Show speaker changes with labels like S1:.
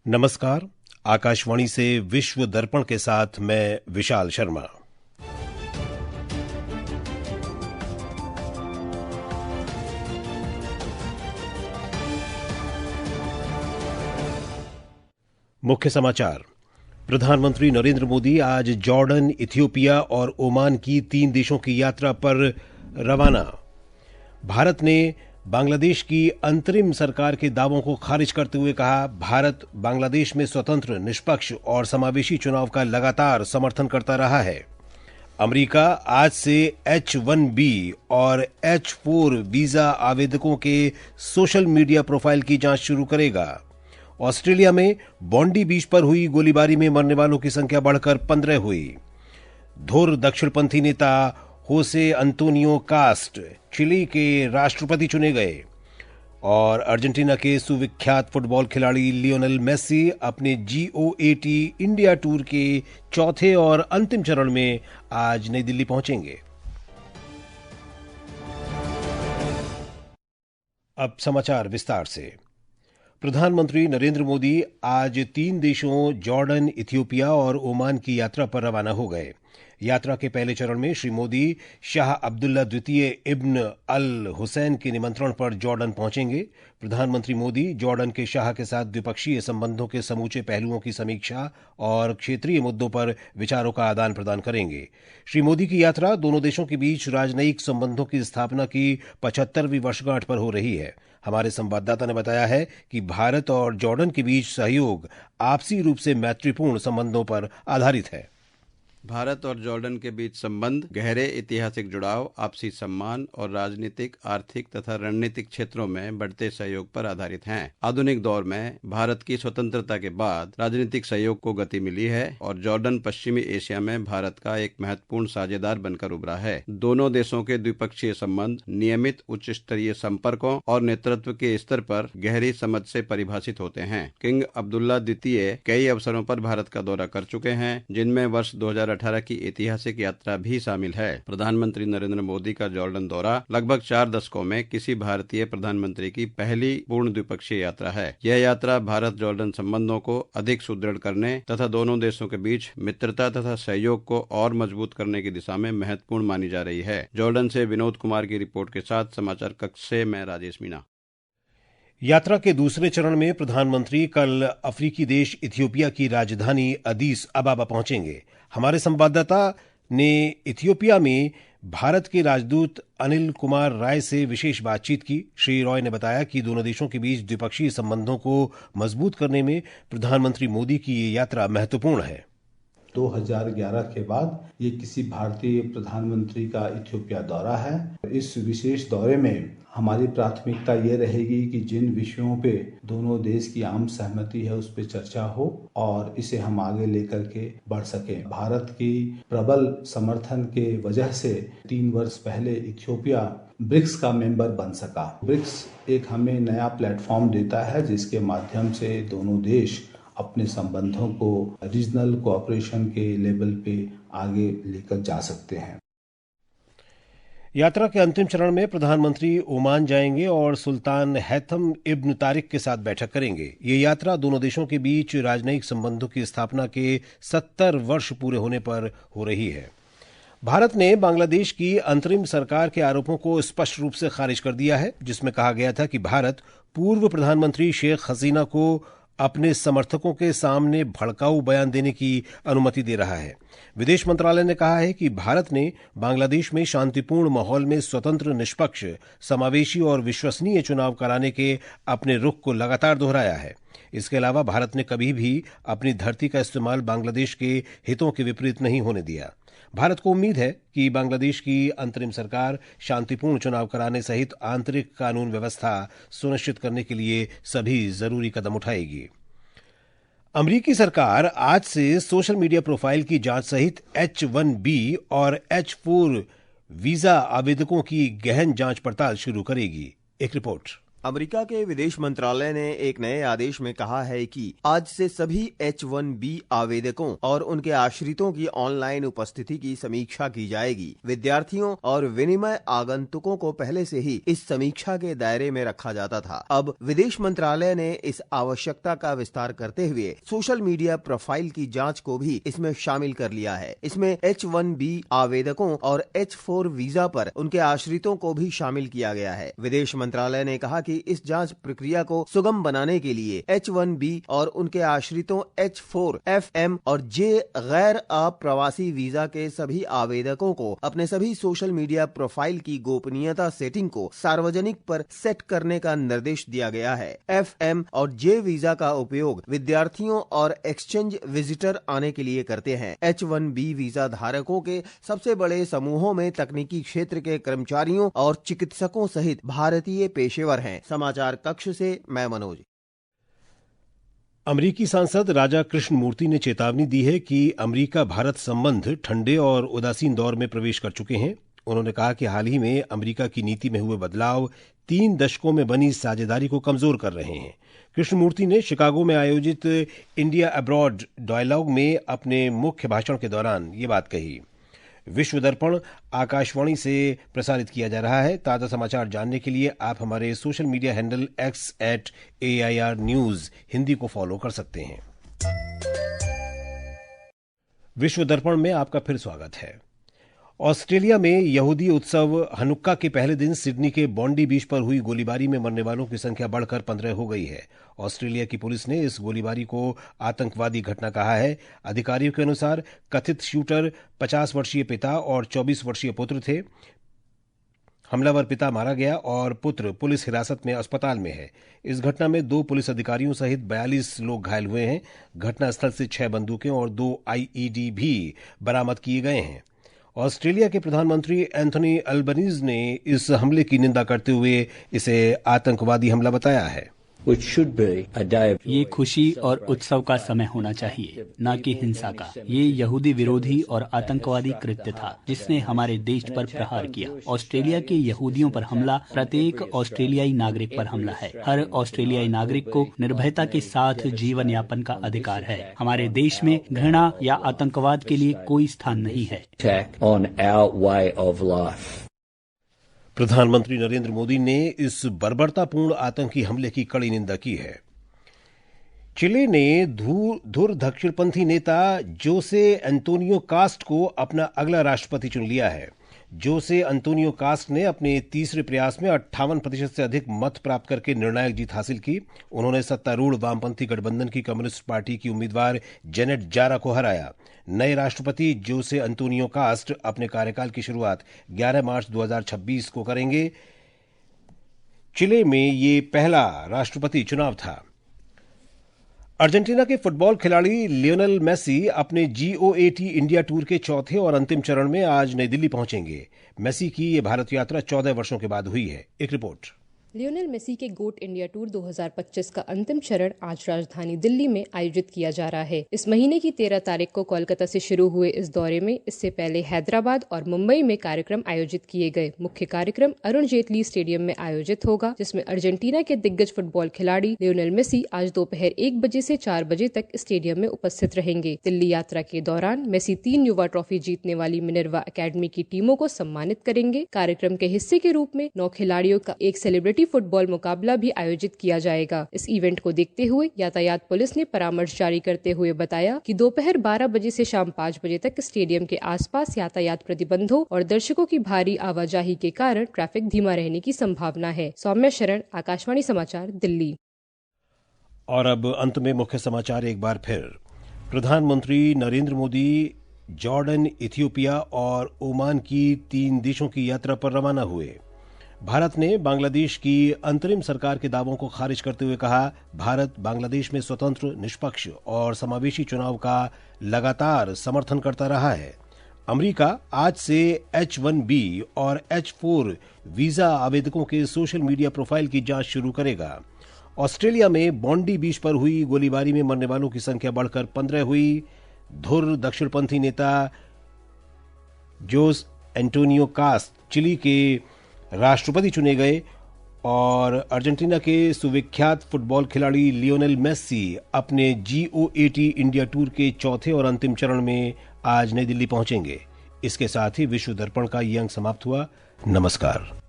S1: नमस्कार। आकाशवाणी से विश्व दर्पण के साथ मैं विशाल शर्मा। मुख्य समाचार। प्रधानमंत्री नरेंद्र मोदी आज जॉर्डन, इथियोपिया और ओमान की 3 देशों की यात्रा पर रवाना। भारत ने बांग्लादेश की अंतरिम सरकार के दावों को खारिज करते हुए कहा, भारत बांग्लादेश में स्वतंत्र, निष्पक्ष और समावेशी चुनाव का लगातार समर्थन करता रहा है। अमेरिका आज से H-1B और H-4 वीजा आवेदकों के सोशल मीडिया प्रोफाइल की जांच शुरू करेगा। ऑस्ट्रेलिया में बॉन्डी बीच पर हुई गोलीबारी में मरने वालों की संख्या बढ़कर 15 हुई। धुर दक्षिणपंथी नेता होसे अंतोनियो कास्ट चिली के राष्ट्रपति चुने गए। और अर्जेंटीना के सुविख्यात फुटबॉल खिलाड़ी लियोनेल मेसी अपने GOAT इंडिया टूर के चौथे और अंतिम चरण में आज नई दिल्ली पहुंचेंगे। अब समाचार विस्तार से। प्रधानमंत्री नरेंद्र मोदी आज 3 देशों जॉर्डन, इथियोपिया और ओमान की यात्रा पर रवाना हो गए। यात्रा के पहले चरण में श्री मोदी शाह अब्दुल्ला द्वितीय इब्न अल हुसैन के निमंत्रण पर जॉर्डन पहुंचेंगे। प्रधानमंत्री मोदी जॉर्डन के शाह के साथ द्विपक्षीय संबंधों के समूचे पहलुओं की समीक्षा और क्षेत्रीय मुद्दों पर विचारों का आदान प्रदान करेंगे। श्री मोदी की यात्रा दोनों देशों के बीच राजनयिक संबंधों की स्थापना की 75वीं वर्षगांठ पर हो रही है। हमारे संवाददाता ने बताया है कि भारत और जॉर्डन के बीच सहयोग आपसी रूप से मैत्रीपूर्ण संबंधों पर आधारित है।
S2: भारत और जॉर्डन के बीच संबंध गहरे ऐतिहासिक जुड़ाव, आपसी सम्मान और राजनीतिक, आर्थिक तथा रणनीतिक क्षेत्रों में बढ़ते सहयोग पर आधारित हैं। आधुनिक दौर में भारत की स्वतंत्रता के बाद राजनीतिक सहयोग को गति मिली है और जॉर्डन पश्चिमी एशिया में भारत का एक महत्वपूर्ण साझेदार बनकर उभरा है। दोनों देशों के द्विपक्षीय संबंध नियमित उच्च स्तरीय संपर्कों और नेतृत्व के स्तर पर गहरी समझ से परिभाषित होते हैं। किंग अब्दुल्ला द्वितीय कई अवसरों पर भारत का दौरा कर चुके हैं, जिनमें वर्ष 2018 की ऐतिहासिक यात्रा भी शामिल है। प्रधानमंत्री नरेंद्र मोदी का जॉर्डन दौरा लगभग 4 दशकों में किसी भारतीय प्रधानमंत्री की पहली पूर्ण द्विपक्षीय यात्रा है। यह यात्रा भारत जॉर्डन संबंधों को अधिक सुदृढ़ करने तथा दोनों देशों के बीच मित्रता तथा सहयोग को और मजबूत करने की दिशा में महत्वपूर्ण मानी जा रही है। जॉर्डन से विनोद कुमार की रिपोर्ट के साथ समाचार कक्ष से मैं राजेश मीणा।
S1: यात्रा के दूसरे चरण में प्रधानमंत्री कल अफ्रीकी देश इथियोपिया की राजधानी अदीस अबाबा पहुंचेंगे। हमारे संवाददाता ने इथियोपिया में भारत के राजदूत अनिल कुमार राय से विशेष बातचीत की। श्री रॉय ने बताया कि दोनों देशों के बीच द्विपक्षीय संबंधों को मजबूत करने में प्रधानमंत्री मोदी की ये यात्रा महत्वपूर्ण है।
S3: 2011 के बाद ये किसी भारतीय प्रधानमंत्री का इथियोपिया दौरा है। इस विशेष दौरे में हमारी प्राथमिकता ये रहेगी कि जिन विषयों पे दोनों देश की आम सहमति है उस पे चर्चा हो और इसे हम आगे लेकर के बढ़ सकें। भारत की प्रबल समर्थन के वजह से 3 वर्ष पहले इथियोपिया ब्रिक्स का मेंबर बन सका। ब्रिक्स एक हमें नया प्लेटफॉर्म देता है जिसके माध्यम से दोनों देश अपने संबंधों को रीजनल कोऑपरेशन के लेवल पे आगे लेकर जा सकते हैं।
S1: यात्रा के अंतिम चरण में प्रधानमंत्री ओमान जाएंगे और सुल्तान हैथम इब्न तारिक के साथ बैठक करेंगे। ये यात्रा दोनों देशों के बीच राजनयिक संबंधों की स्थापना के 70 वर्ष पूरे होने पर हो रही है। भारत ने बांग्लादेश की अंतरिम सरकार के आरोपों को स्पष्ट रूप से खारिज कर दिया है, जिसमें कहा गया था कि भारत पूर्व प्रधानमंत्री शेख हसीना को अपने समर्थकों के सामने भड़काऊ बयान देने की अनुमति दे रहा है। विदेश मंत्रालय ने कहा है कि भारत ने बांग्लादेश में शांतिपूर्ण माहौल में स्वतंत्र, निष्पक्ष, समावेशी और विश्वसनीय चुनाव कराने के अपने रुख को लगातार दोहराया है। इसके अलावा भारत ने कभी भी अपनी धरती का इस्तेमाल बांग्लादेश के हितों के विपरीत नहीं होने दिया। भारत को उम्मीद है कि बांग्लादेश की अंतरिम सरकार शांतिपूर्ण चुनाव कराने सहित आंतरिक कानून व्यवस्था सुनिश्चित करने के लिए सभी जरूरी कदम उठाएगी। अमेरिकी सरकार आज से सोशल मीडिया प्रोफाइल की जांच सहित H-1B और H-4 वीजा आवेदकों की गहन जांच पड़ताल शुरू करेगी। एक रिपोर्ट।
S4: अमेरिका के विदेश मंत्रालय ने एक नए आदेश में कहा है कि आज से सभी H-1B आवेदकों और उनके आश्रितों की ऑनलाइन उपस्थिति की समीक्षा की जाएगी। विद्यार्थियों और विनिमय आगंतुकों को पहले से ही इस समीक्षा के दायरे में रखा जाता था। अब विदेश मंत्रालय ने इस आवश्यकता का विस्तार करते हुए सोशल मीडिया प्रोफाइल की जांच को भी इसमें शामिल कर लिया है। इसमें H-1B आवेदकों और H-4 वीजा पर उनके आश्रितों को भी शामिल किया गया है। विदेश मंत्रालय ने कहा कि इस जांच प्रक्रिया को सुगम बनाने के लिए H-1B और उनके आश्रितों H-4, FM और J गैर अप्रवासी वीजा के सभी आवेदकों को अपने सभी सोशल मीडिया प्रोफाइल की गोपनीयता सेटिंग को सार्वजनिक पर सेट करने का निर्देश दिया गया है। FM और J वीजा का उपयोग विद्यार्थियों और एक्सचेंज विजिटर आने के लिए करते हैं। H-1B वीजा धारकों के सबसे बड़े समूहों में तकनीकी क्षेत्र के कर्मचारियों और चिकित्सकों सहित भारतीय पेशेवर हैं। समाचार कक्ष से मैं मनोज।
S1: अमेरिकी सांसद राजा कृष्ण मूर्ति ने चेतावनी दी है कि अमेरिका भारत संबंध ठंडे और उदासीन दौर में प्रवेश कर चुके हैं। उन्होंने कहा कि हाल ही में अमेरिका की नीति में हुए बदलाव 3 दशकों में बनी साझेदारी को कमजोर कर रहे हैं। कृष्णमूर्ति ने शिकागो में आयोजित इंडिया अब्रॉड डायलॉग में अपने मुख्य भाषण के दौरान ये बात कही। विश्व दर्पण आकाशवाणी से प्रसारित किया जा रहा है। ताजा समाचार जानने के लिए आप हमारे social media handle X@AIR News Hindi को फॉलो कर सकते हैं। विश्व दर्पण में आपका फिर स्वागत है। ऑस्ट्रेलिया में यहूदी उत्सव हनुक्का के पहले दिन सिडनी के बॉन्डी बीच पर हुई गोलीबारी में मरने वालों की संख्या बढ़कर 15 हो गई है। ऑस्ट्रेलिया की पुलिस ने इस गोलीबारी को आतंकवादी घटना कहा है। अधिकारियों के अनुसार कथित शूटर 50 वर्षीय पिता और 24 वर्षीय पुत्र थे। हमलावर पिता मारा गया और पुत्र पुलिस हिरासत में अस्पताल में है। इस घटना में 2 पुलिस अधिकारियों सहित 42 लोग घायल हुए हैं। घटनास्थल से 6 बंदूकें और 2 IED भी बरामद किए गए हैं। ऑस्ट्रेलिया के प्रधानमंत्री एंथनी अल्बनीज ने इस हमले की निंदा करते हुए इसे आतंकवादी हमला बताया है।
S5: ये खुशी और उत्सव का समय होना चाहिए, न कि हिंसा का। ये यहूदी विरोधी और आतंकवादी कृत्य था जिसने हमारे देश पर प्रहार किया। ऑस्ट्रेलिया के यहूदियों पर हमला प्रत्येक ऑस्ट्रेलियाई नागरिक पर हमला है। हर ऑस्ट्रेलियाई नागरिक को निर्भयता के साथ जीवन यापन का अधिकार है। हमारे देश में घृणा या आतंकवाद के लिए कोई स्थान नहीं है।
S1: प्रधानमंत्री नरेंद्र मोदी ने इस बर्बरतापूर्ण आतंकी हमले की कड़ी निंदा की है। चिले ने धुर दक्षिणपंथी नेता जोसे एंटोनियो कास्ट को अपना अगला राष्ट्रपति चुन लिया है। जोसे एंटोनियो कास्ट ने अपने तीसरे प्रयास में 58% से अधिक मत प्राप्त करके निर्णायक जीत हासिल की। उन्होंने सत्तारूढ़ वामपंथी गठबंधन की कम्युनिस्ट पार्टी की उम्मीदवार जेनेट जारा को हराया। नए राष्ट्रपति जोसे एंटोनियो कास्ट अपने कार्यकाल की शुरुआत 11 मार्च 2026 को करेंगे। चिले में ये पहला राष्ट्रपति चुनाव था। अर्जेंटीना के फुटबॉल खिलाड़ी लियोनेल मेसी अपने GOAT इंडिया टूर के चौथे और अंतिम चरण में आज नई दिल्ली पहुंचेंगे। मेसी की ये भारत यात्रा 14 वर्षों के बाद हुई है। एक रिपोर्ट।
S6: लियोनेल मेसी के गोट इंडिया टूर 2025 का अंतिम चरण आज राजधानी दिल्ली में आयोजित किया जा रहा है। इस महीने की 13 तारीख को कोलकाता से शुरू हुए इस दौरे में इससे पहले हैदराबाद और मुंबई में कार्यक्रम आयोजित किए गए। मुख्य कार्यक्रम अरुण जेटली स्टेडियम में आयोजित होगा, जिसमें अर्जेंटीना के दिग्गज फुटबॉल खिलाड़ी लियोनेल मेसी आज दोपहर 1 बजे से 4 बजे तक स्टेडियम में उपस्थित रहेंगे। दिल्ली यात्रा के दौरान मेसी 3 युवा ट्रॉफी जीतने वाली मिनर्वा अकेडमी की टीमों को सम्मानित करेंगे। कार्यक्रम के हिस्से के रूप में 9 खिलाड़ियों का एक सेलिब्रिटी फुटबॉल मुकाबला भी आयोजित किया जाएगा। इस इवेंट को देखते हुए यातायात पुलिस ने परामर्श जारी करते हुए बताया कि दोपहर 12 बजे से शाम 5 बजे तक स्टेडियम के आसपास यातायात प्रतिबंधों और दर्शकों की भारी आवाजाही के कारण ट्रैफिक धीमा रहने की संभावना है। सौम्या शरण, आकाशवाणी समाचार, दिल्ली।
S1: और अब अंत में मुख्य समाचार एक बार फिर। प्रधानमंत्री नरेंद्र मोदी जॉर्डन, इथियोपिया और ओमान की 3 देशों की यात्रा पर रवाना हुए। भारत ने बांग्लादेश की अंतरिम सरकार के दावों को खारिज करते हुए कहा, भारत बांग्लादेश में स्वतंत्र, निष्पक्ष और समावेशी चुनाव का लगातार समर्थन करता रहा है। अमेरिका आज से H-1B और H-4 वीजा आवेदकों के सोशल मीडिया प्रोफाइल की जांच शुरू करेगा। ऑस्ट्रेलिया में बॉन्डी बीच पर हुई गोलीबारी में मरने वालों की संख्या बढ़कर 15 हुई। धुर दक्षिणपंथी नेता जोस एंटोनियो कास्ट चिली के राष्ट्रपति चुने गए और अर्जेंटीना के सुविख्यात फुटबॉल खिलाड़ी लियोनेल मेस्सी अपने GOAT इंडिया टूर के चौथे और अंतिम चरण में आज नई दिल्ली पहुंचेंगे। इसके साथ ही विश्व दर्पण का ये अंक समाप्त हुआ। नमस्कार।